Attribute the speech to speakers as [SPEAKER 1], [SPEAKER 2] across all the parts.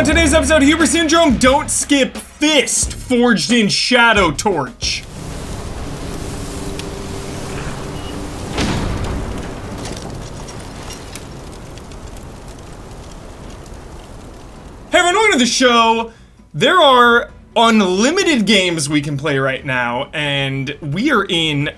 [SPEAKER 1] On today's episode of Huber Syndrome, don't skip F.I.S.T, forged in Shadow Torch. Hey everyone, welcome to the show. There are unlimited games we can play right now, and we are in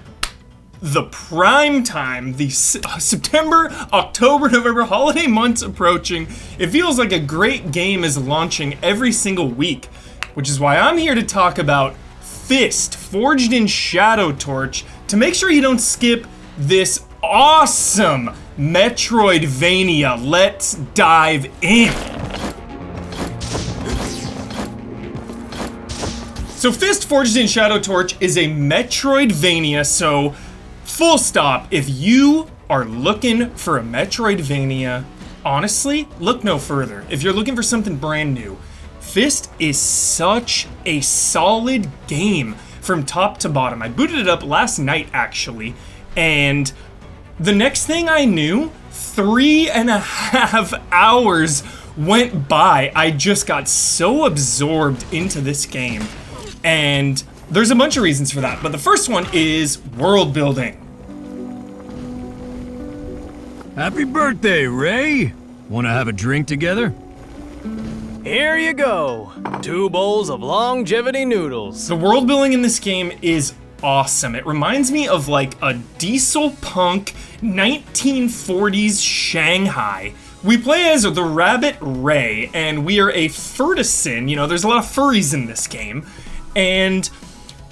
[SPEAKER 1] the prime time, the September, October, November holiday months approaching. It feels like a great game is launching every single week, which is why I'm here to talk about F.I.S.T, forged in Shadow Torch, to make sure you don't skip this awesome Metroidvania. Let's dive in. So F.I.S.T forged in Shadow Torch is a Metroidvania, so full stop. If you are looking for a Metroidvania, honestly, look no further. If you're looking for something brand new, F.I.S.T is such a solid game from top to bottom. I booted it up last night, actually, and the next thing I knew, 3.5 hours went by. I just got so absorbed into this game, and there's a bunch of reasons for that, but the first one is world building.
[SPEAKER 2] Happy birthday, Ray! Wanna have a drink together?
[SPEAKER 3] Here you go. 2 bowls of longevity noodles.
[SPEAKER 1] The world building in this game is awesome. It reminds me of like a diesel punk 1940s Shanghai. We play as the rabbit Ray, and we are a furtisan. You know, there's a lot of furries in this game. And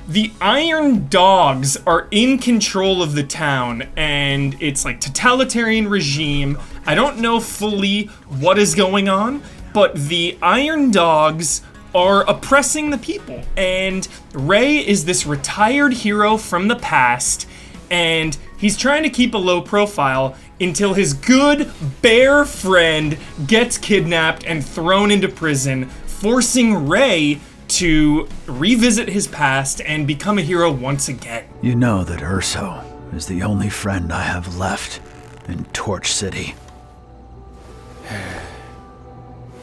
[SPEAKER 1] the Iron Dogs are in control of the town, and it's like totalitarian regime. I don't know fully what is going on, but the Iron Dogs are oppressing the people. And Ray is this retired hero from the past, and he's trying to keep a low profile until his good bear friend gets kidnapped and thrown into prison, forcing Ray to revisit his past and become a hero once again.
[SPEAKER 4] You know that Urso is the only friend I have left in Torch City.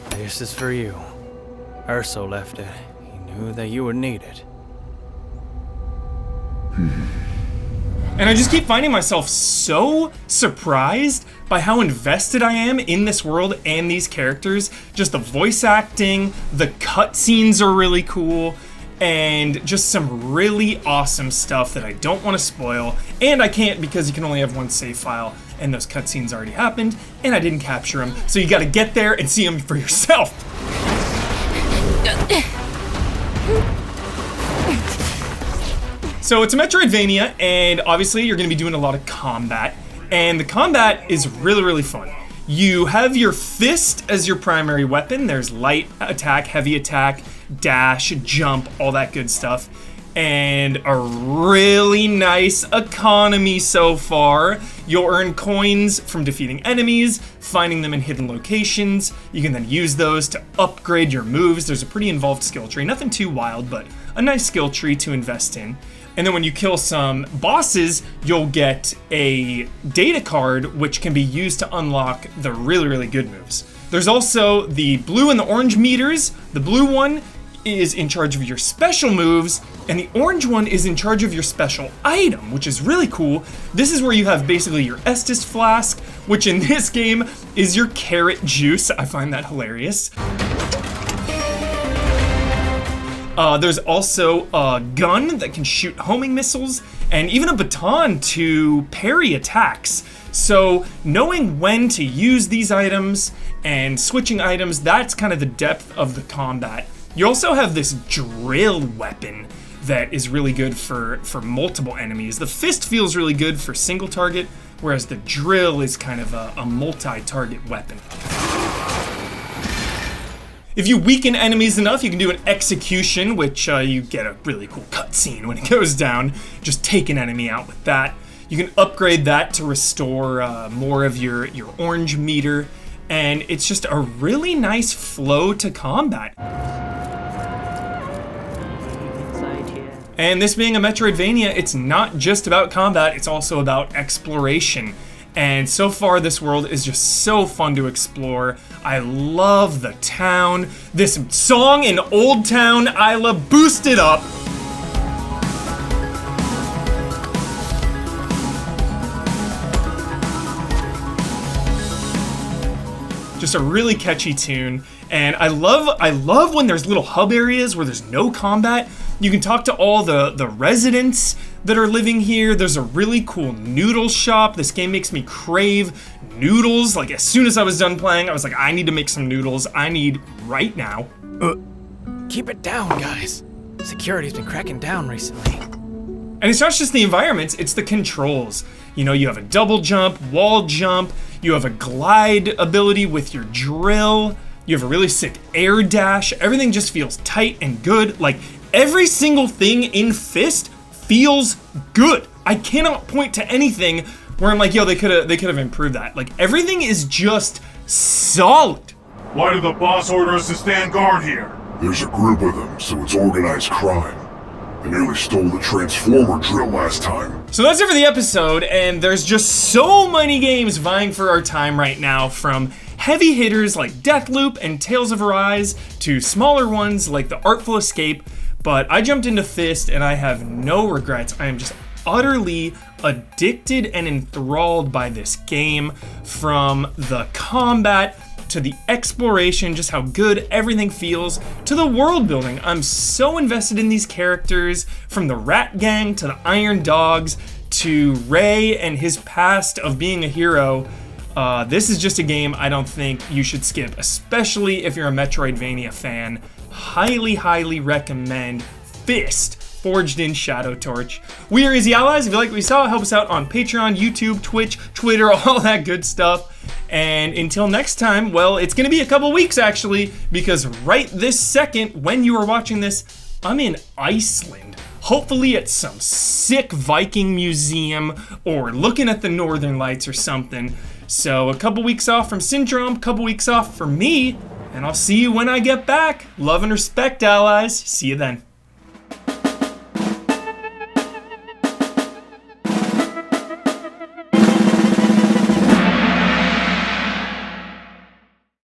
[SPEAKER 3] This is for you. Urso left it. He knew that you would need it.
[SPEAKER 1] And I just keep finding myself so surprised by how invested I am in this world and these characters. Just the voice acting, the cutscenes are really cool, and just some really awesome stuff that I don't want to spoil. And I can't because you can only have one save file, and those cutscenes already happened, and I didn't capture them. So you gotta get there and see them for yourself. So it's a Metroidvania, and obviously you're gonna be doing a lot of combat, and the combat is really, really fun. You have your fist as your primary weapon. There's light attack, heavy attack, dash, jump, all that good stuff, and a really nice economy so far. You'll earn coins from defeating enemies, finding them in hidden locations. You can then use those to upgrade your moves. There's a pretty involved skill tree, nothing too wild, but a nice skill tree to invest in. And then when you kill some bosses, you'll get a data card, which can be used to unlock the really, really good moves. There's also the blue and the orange meters. The blue one is in charge of your special moves, and the orange one is in charge of your special item, which is really cool. This is where you have basically your Estus flask, which in this game is your carrot juice. I find that hilarious. There's also a gun that can shoot homing missiles, and even a baton to parry attacks. So knowing when to use these items and switching items, that's kind of the depth of the combat. You also have this drill weapon that is really good for multiple enemies. The fist feels really good for single target, whereas the drill is kind of a multi-target weapon. If you weaken enemies enough, you can do an execution, which you get a really cool cutscene when it goes down. Just take an enemy out with that. You can upgrade that to restore more of your orange meter, and it's just a really nice flow to combat. And this being a Metroidvania, it's not just about combat, it's also about exploration. And so far, this world is just so fun to explore. I love the town. This song in Old Town Isla, boost it up. Just a really catchy tune. And I love when there's little hub areas where there's no combat. You can talk to all the residents that are living here. There's a really cool noodle shop. This game makes me crave noodles. Like, as soon as I was done playing, I was like, I need to make some noodles. I need right now.
[SPEAKER 3] Keep it down, guys. Security's been cracking down recently.
[SPEAKER 1] And it's not just the environments, it's the controls. You know, you have a double jump, wall jump, you have a glide ability with your drill, you have a really sick air dash. Everything just feels tight and good. Like, every single thing in F.I.S.T. feels good. I cannot point to anything where I'm like, yo, they could have improved that. Like, everything is just solid.
[SPEAKER 5] Why did the boss order us to stand guard here?
[SPEAKER 6] There's a group of them, so it's organized crime. They nearly stole the Transformer drill last time.
[SPEAKER 1] So that's it for the episode, and there's just so many games vying for our time right now, from heavy hitters like Deathloop and Tales of Arise to smaller ones like The Artful Escape. But I jumped into F.I.S.T. and I have no regrets. I am just utterly addicted and enthralled by this game, from the combat to the exploration, just how good everything feels, to the world building. I'm so invested in these characters, from the Rat Gang to the Iron Dogs to Ray and his past of being a hero. This is just a game I don't think you should skip, especially if you're a Metroidvania fan. Highly, highly recommend F.I.S.T. Forged in Shadow Torch. We are Easy Allies. If you like what you saw, help us out on Patreon, YouTube, Twitch, Twitter, all that good stuff. And until next time, well, it's gonna be a couple weeks actually, because right this second, when you are watching this, I'm in Iceland. Hopefully at some sick Viking museum, or looking at the Northern Lights or something. So a couple weeks off from Syndrome, a couple weeks off for me, and I'll see you when I get back. Love and respect, allies. See you then.